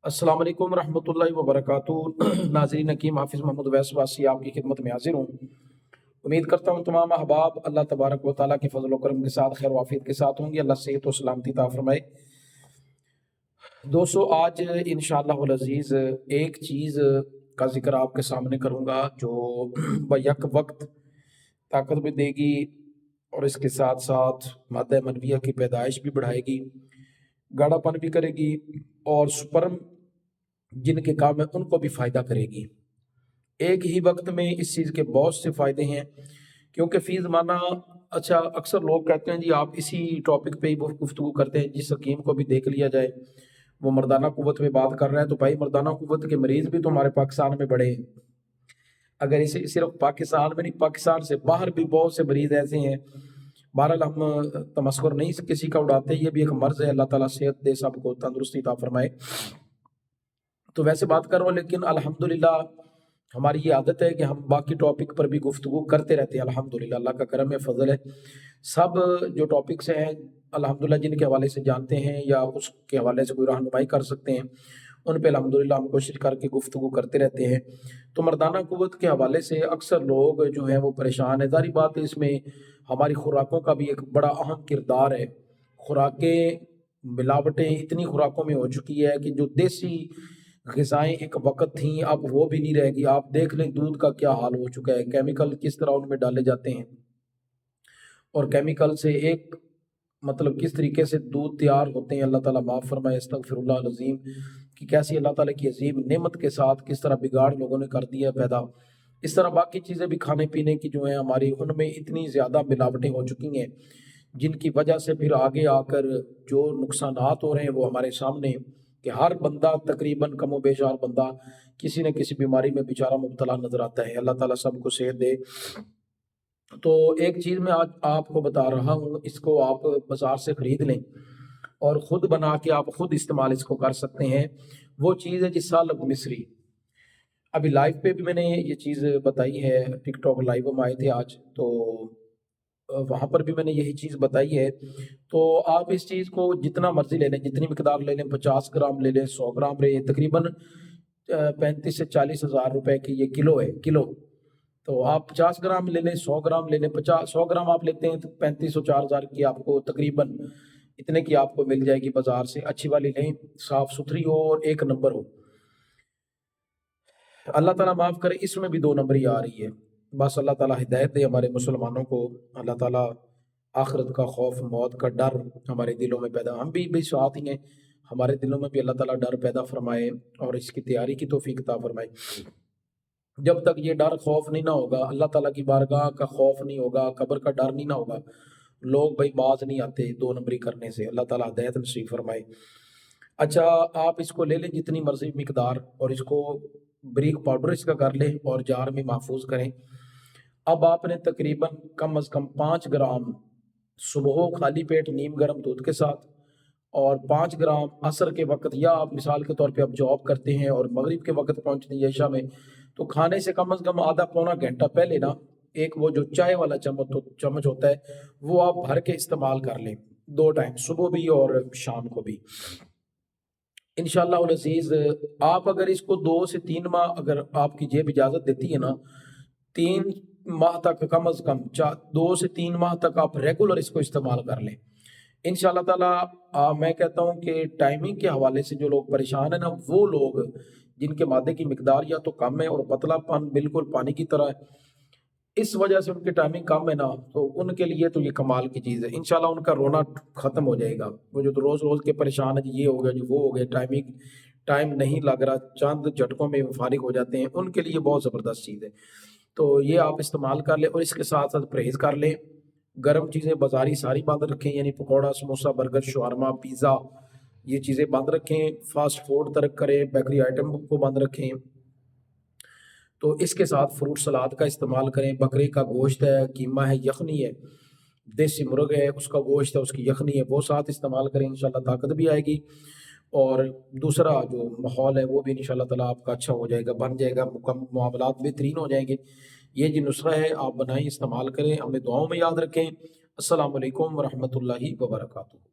अस्सलाम वालेकुम रहमतुल्लाहि व बरकातुहू। नाज़रीन हकीम हाफिज़ मोहम्मद वैस वासी आपकी खिदमत में हाजिर हूँ। उम्मीद करता हूँ तमाम अहबाब अल्लाह तबारक व तआला के फजल व करम के साथ खैर वाफियत के साथ होंगे। अल्लाह सेहत व सलामती अता फरमाए। दोस्तों, आज इंशाअल्लाह वल अज़ीज़ एक चीज़ का ज़िक्र आपके सामने करूँगा जो बैक वक्त ताकत भी देगी और इसके साथ साथ मादा मनविया की पैदाइश भी बढ़ाएगी, गाढ़ापन भी करेगी और स्पर्म जिनके काम है उनको भी फ़ायदा करेगी। एक ही वक्त में इस चीज़ के बहुत से फ़ायदे हैं, क्योंकि फ़ी ज़माना अक्सर लोग कहते हैं जी आप इसी टॉपिक पे ही गुफ्तगू करते हैं, जिस हकीम को भी देख लिया जाए वो मर्दाना कुव्वत में बात कर रहा है, तो भाई मर्दाना कुव्वत के मरीज़ भी तो हमारे पाकिस्तान में बड़े हैं। अगर इसे सिर्फ पाकिस्तान में नहीं, पाकिस्तान से बाहर भी बहुत से मरीज़ ऐसे हैं। बहरहाल हम तमस्कुर नहीं किसी का उड़ाते, ये भी एक मर्ज़ है। अल्लाह ताला सेहत दे, सबको तंदुरुस्ती अता फरमाए। तो वैसे बात कर रहा हूँ, लेकिन अल्हम्दुलिल्लाह हमारी ये आदत है कि हम बाकी टॉपिक पर भी गुफ्तगू करते रहते हैं। अल्हम्दुलिल्लाह अल्लाह का करम है, फजल है। सब जो टॉपिक्स हैं अल्हम्दुलिल्लाह जिनके हवाले से जानते हैं या उसके हवाले से कोई रहनुमाई कर सकते हैं, उन पे अल्हम्दुलिल्लाह हम कोशिश करके गुफ्तगू करते रहते हैं। तो मर्दाना कुव्वत के हवाले से अक्सर लोग जो हैं वो परेशान है। ज़ाहिर बात है इसमें हमारी खुराकों का भी एक बड़ा अहम किरदार है। खुराकें, मिलावटें इतनी खुराकों में हो चुकी है कि जो देसी ग़िज़ाएँ एक वक़्त थीं, अब वो भी नहीं रहेगी। आप देख लें दूध का क्या हाल हो चुका है, केमिकल किस तरह उनमें डाले जाते हैं और केमिकल से एक मतलब किस तरीके से दूध तैयार होते हैं। अल्लाह ताला माफ़ फरमाए, अस्तगफिरुल्लाह अज़ीम, कि कैसी अल्लाह ताला की अज़ीम नेमत के साथ किस तरह बिगाड़ लोगों ने कर दिया पैदा। इस तरह बाकी चीज़ें भी खाने पीने की जो हैं हमारी, उनमें इतनी ज़्यादा मिलावटें हो चुकी हैं, जिनकी वजह से फिर आगे आकर जो नुकसानात हो रहे हैं वो हमारे सामने, कि हर बंदा तकरीबन कमोबेश हर बंदा किसी न किसी बीमारी में बेचारा मुब्तला नज़र आता है। अल्लाह ताला सबको सेहत दे। तो एक चीज़ मैं आज आपको बता रहा हूँ, इसको आप बाज़ार से ख़रीद लें और ख़ुद बना के आप ख़ुद इस्तेमाल इसको कर सकते हैं। वो चीज़ है जी सालब मिस्री। अभी लाइव पे भी मैंने ये चीज़ बताई है, टिकटॉक लाइव हम आए थे आज, तो वहाँ पर भी मैंने यही चीज़ बताई है। तो आप इस चीज़ को जितना मर्ज़ी ले लें, जितनी मिकदार ले लें, 50 ग्राम ले लें, 100 ग्राम ले, तकरीबन 35 से 40 हज़ार रुपए की ये किलो है, किलो। तो आप 50 ग्राम ले लें, 100 ग्राम ले लें, 100 ग्राम आप लेते हैं तो 35 और 4000 की आपको तकरीबन इतने की आपको मिल जाएगी बाज़ार से। अच्छी वाली लें, साफ़ सुथरी हो और एक नंबर हो। अल्लाह ताला माफ़ करे, इसमें भी 2 नंबरी आ रही है। बस अल्लाह ताला हिदायत दे हमारे मुसलमानों को। अल्लाह ताला आखिरत का खौफ, मौत का डर हमारे दिलों में पैदा, हम भी साथ ही हैं, हमारे दिलों में भी अल्लाह ताला डर पैदा फरमाए और इसकी तैयारी की तौफीक अता फरमाए। जब तक ये डर खौफ नहीं ना होगा, अल्लाह ताला की बारगाह का खौफ नहीं होगा, कब्र का डर नहीं ना होगा, लोग भाई बाज नहीं आते 2 नंबरी करने से। अल्लाह ताला हिदायत नसीब फरमाए। अच्छा, आप इसको ले लें जितनी मर्ज़ी मिकदार और इसको बारीक पाउडर इसका कर लें और जार में महफूज़ करें। अब आपने तकरीबन कम अज़ कम 5 ग्राम सुबह खाली पेट नीम गर्म दूध के साथ और 5 ग्राम असर के वक़्त, या आप मिसाल के तौर पे आप जॉब करते हैं और मगरिब के वक़्त पहुँचते हैं इशा में, तो खाने से कम से कम आधा पौना घंटा पहले ना एक वो जो चाय वाला चम्मच होता है वो आप भर के इस्तेमाल कर लें 2 टाइम, सुबह भी और शाम को भी। इंशाअल्लाह उल अज़ीज़ आप अगर इसको 2 से 3 माह अगर आपकी जेब इजाज़त देती है ना, 3 माह तक कम से कम 2 से 3 माह तक आप रेगुलर इसको इस्तेमाल कर लें। इंशाअल्लाह ताला मैं कहता हूँ कि टाइमिंग के हवाले से जो लोग परेशान हैं ना, वो लोग जिनके मादे की मिकदार या तो कम है और पतलापन बिल्कुल पानी की तरह है, इस वजह से उनकी टाइमिंग कम है ना, तो उनके लिए तो ये कमाल की चीज़ है। इंशाल्लाह उनका रोना ख़त्म हो जाएगा। वो जो तो रोज़-रोज़ के परेशान है जी, ये हो गया जी, वो हो गया, टाइम नहीं लग रहा, चंद झटकों में वो फ़ारिग हो जाते हैं, उनके लिए बहुत ज़बरदस्त चीज़ है। तो ये आप इस्तेमाल कर लें और इसके साथ-साथ परहेज़ कर लें। गरम चीज़ें बाज़ारी सारी बंद रखें, यानी pakora, samosa, burger, shawarma, pizza, ये चीज़ें बंद रखें। फ़ास्ट फूड तर्क करें, बेकरी आइटम को बंद रखें। तो इसके साथ फ्रूट सलाद का इस्तेमाल करें। बकरे का गोश्त है, कीमा है, यखनी है, देसी मुर्ग है, उसका गोश्त है, उसकी यखनी है, वो साथ इस्तेमाल करें। इंशाल्लाह ताकत भी आएगी और दूसरा जो माहौल है वो भी इंशाल्लाह ताला आपका अच्छा हो जाएगा, बन जाएगा, मामलात बेहतरीन हो जाएंगे। ये जो नुस्खा है आप बनाएं, इस्तेमाल करें, हमें दुआओं में याद रखें। अस्सलाम वालेकुम व रहमतुल्लाहि व बरकातुहू।